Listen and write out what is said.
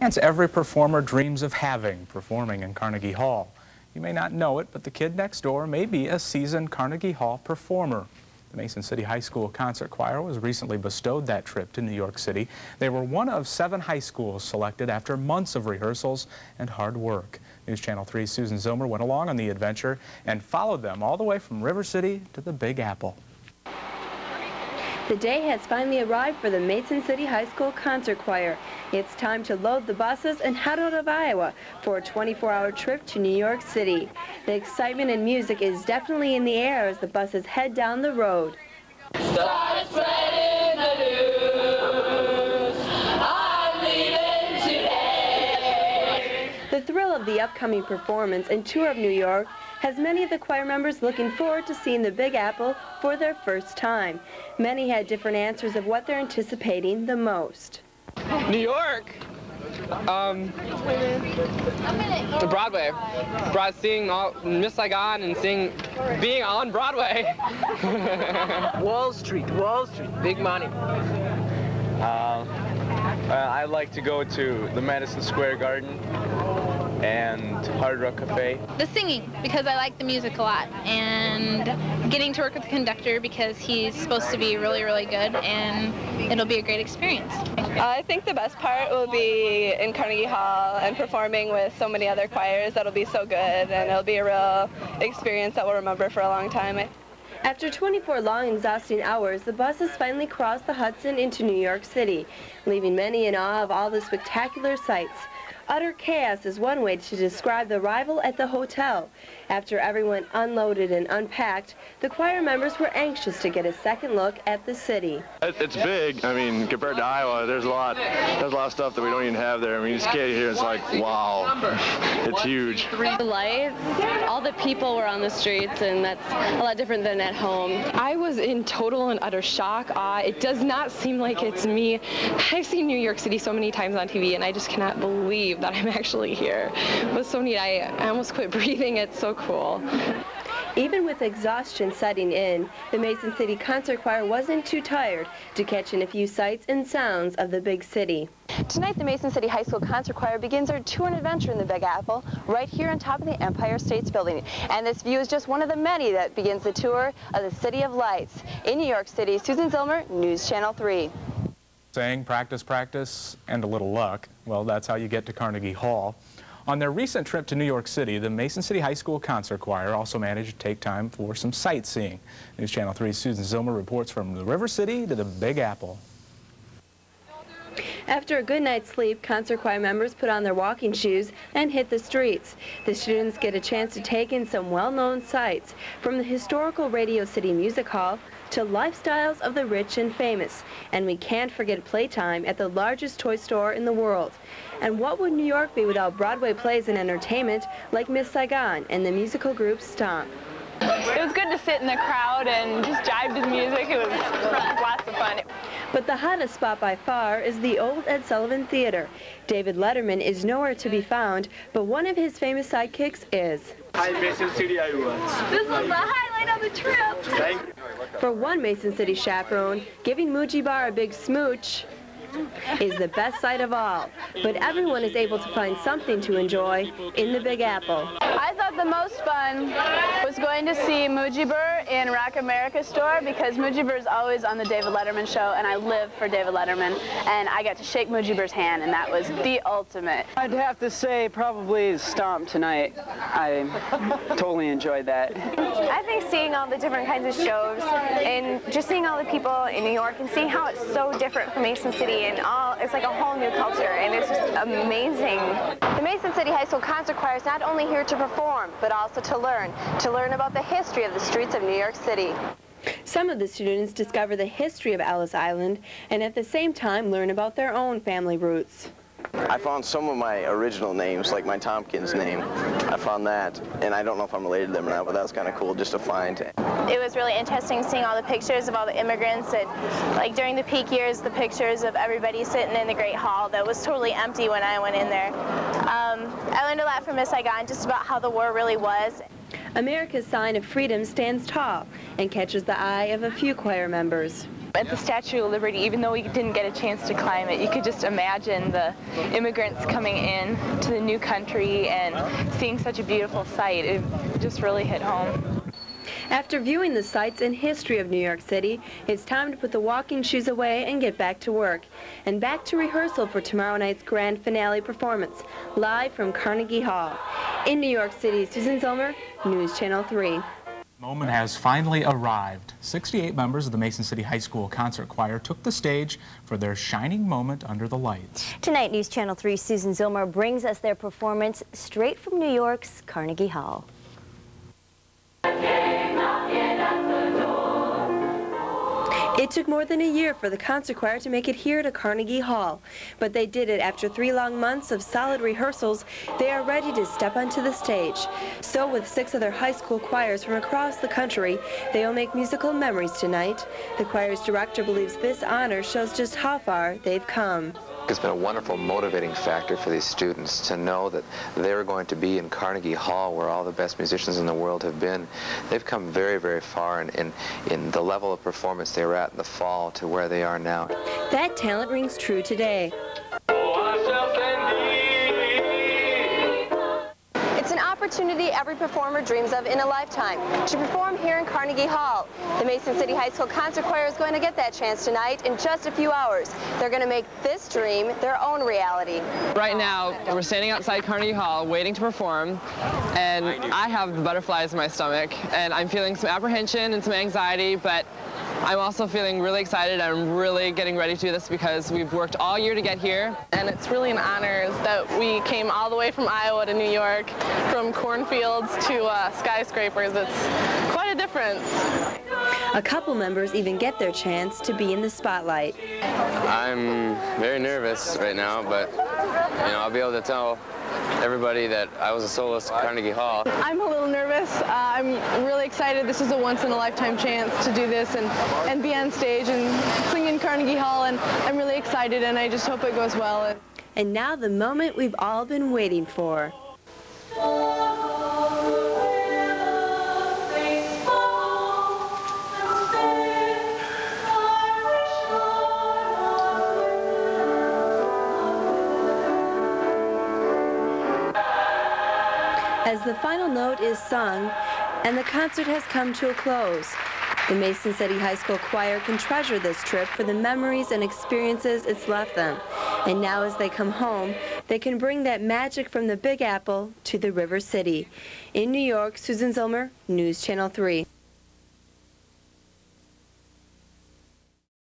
chance every performer dreams of having, performing in Carnegie Hall. You may not know it, but the kid next door may be a seasoned Carnegie Hall performer. The Mason City High School Concert Choir was recently bestowed that trip to New York City. They were one of 7 high schools selected after months of rehearsals and hard work. News Channel 3's Susan Zomer went along on the adventure and followed them all the way from River City to the Big Apple. The day has finally arrived for the Mason City High School Concert Choir. It's time to load the buses and head out of Iowa for a 24-hour trip to New York City. The excitement and music is definitely in the air as the buses head down the road. Start spreading the news. I'm leaving today. The thrill of the upcoming performance and tour of New York has many of the choir members looking forward to seeing the Big Apple for their first time. Many had different answers of what they're anticipating the most. New York, to Broadway, seeing Miss Saigon and being on Broadway. Wall Street, big money. I'd like to go to the Madison Square Garden and Hard Rock Cafe. The singing, because I like the music a lot, and getting to work with the conductor because he's supposed to be really, really good, and it'll be a great experience. I think the best part will be in Carnegie Hall and performing with so many other choirs. That'll be so good, and it'll be a real experience that we'll remember for a long time. After 24 long, exhausting hours, the buses finally crossed the Hudson into New York City, leaving many in awe of all the spectacular sights. Utter chaos is one way to describe the arrival at the hotel. After everyone unloaded and unpacked, the choir members were anxious to get a second look at the city. It's big. I mean, compared to Iowa, there's a lot of stuff that we don't even have there. I mean, you just get here, it's like, wow, it's huge. The lights, all the people were on the streets, and that's a lot different than at home. I was in total and utter shock. It does not seem like it's me. I've seen New York City so many times on TV, and I just cannot believe that I'm actually here. It was so neat. I almost quit breathing. It's so cool. Even with exhaustion setting in, the Mason City Concert Choir wasn't too tired to catch in a few sights and sounds of the big city. Tonight, the Mason City High School Concert Choir begins their tour and adventure in the Big Apple, right here on top of the Empire State Building. And this view is just one of the many that begins the tour of the City of Lights. In New York City, Susan Zomer, News Channel 3. Saying practice, practice, and a little luck, well, that's how you get to Carnegie Hall. On their recent trip to New York City, the Mason City High School Concert Choir also managed to take time for some sightseeing. News Channel 3's Susan Zomer reports from the River City to the Big Apple. After a good night's sleep, concert choir members put on their walking shoes and hit the streets. The students get a chance to take in some well-known sights, from the historical Radio City Music Hall to lifestyles of the rich and famous. And we can't forget playtime at the largest toy store in the world. And what would New York be without Broadway plays and entertainment like Miss Saigon and the musical group Stomp? It was good to sit in the crowd and just jive to the music. It was lots of fun. But the hottest spot by far is the old Ed Sullivan Theater. David Letterman is nowhere to be found, but one of his famous sidekicks is. Hi, Mason City, Iowa. This was the highlight of the trip. Thank you. For one Mason City chaperone, giving Muji Bar a big smooch is the best sight of all. But everyone is able to find something to enjoy in the Big Apple. I thought the most fun was going to see Mujibur in Rock America store, because Mujibur is always on the David Letterman show, and I live for David Letterman, and I got to shake Mujibur's hand, and that was the ultimate. I'd have to say probably Stomp tonight. I totally enjoyed that. I think seeing all the different kinds of shows and just seeing all the people in New York and seeing how it's so different from Mason City, and it's like a whole new culture, and it's just amazing. The Mason City High School Concert Choir is not only here to perform, but also to learn about the history of the streets of New York City. Some of the students discover the history of Ellis Island and at the same time learn about their own family roots. I found some of my original names, like my Tompkins name. I found that, and I don't know if I'm related to them or not, but that was kind of cool just to find. It was really interesting seeing all the pictures of all the immigrants, and like during the peak years, the pictures of everybody sitting in the Great Hall that was totally empty when I went in there. I learned a lot from Miss Saigon just about how the war really was. America's sign of freedom stands tall and catches the eye of a few choir members. At the Statue of Liberty, even though we didn't get a chance to climb it, you could just imagine the immigrants coming in to the new country and seeing such a beautiful sight. It just really hit home. After viewing the sights and history of New York City, it's time to put the walking shoes away and get back to work. And back to rehearsal for tomorrow night's grand finale performance, live from Carnegie Hall. In New York City, Susan Zilmer, News Channel 3. The moment has finally arrived. 68 members of the Mason City High School Concert Choir took the stage for their shining moment under the lights. Tonight, News Channel 3's Susan Zilmer brings us their performance straight from New York's Carnegie Hall. It took more than a year for the concert choir to make it here to Carnegie Hall, but they did it after 3 long months of solid rehearsals. They are ready to step onto the stage. So with 6 other high school choirs from across the country, they will make musical memories tonight. The choir's director believes this honor shows just how far they've come. It's been a wonderful motivating factor for these students to know that they're going to be in Carnegie Hall where all the best musicians in the world have been. They've come very, very far in the level of performance they were at in the fall to where they are now. That talent rings true today. It's an opportunity every performer dreams of in a lifetime, to perform here in Carnegie Hall. The Mason City High School Concert Choir is going to get that chance tonight in just a few hours. They're going to make this dream their own reality. Right now, we're standing outside Carnegie Hall waiting to perform, and I have the butterflies in my stomach, and I'm feeling some apprehension and some anxiety, but I'm also feeling really excited. I'm really getting ready to do this because we've worked all year to get here. And it's really an honor that we came all the way from Iowa to New York, from cornfields to skyscrapers. It's quite a difference. A couple members even get their chance to be in the spotlight. I'm very nervous right now, but I'll be able to tell everybody that I was a soloist at Carnegie Hall. I'm a little nervous. I'm really excited. This is a once-in-a-lifetime chance to do this and be on stage and sing in Carnegie Hall, and I'm really excited, and I just hope it goes well. And now the moment we've all been waiting for. As the final note is sung and the concert has come to a close, the Mason City High School Choir can treasure this trip for the memories and experiences it's left them. And now as they come home, they can bring that magic from the Big Apple to the River City. In New York, Susan Zilmer, News Channel 3.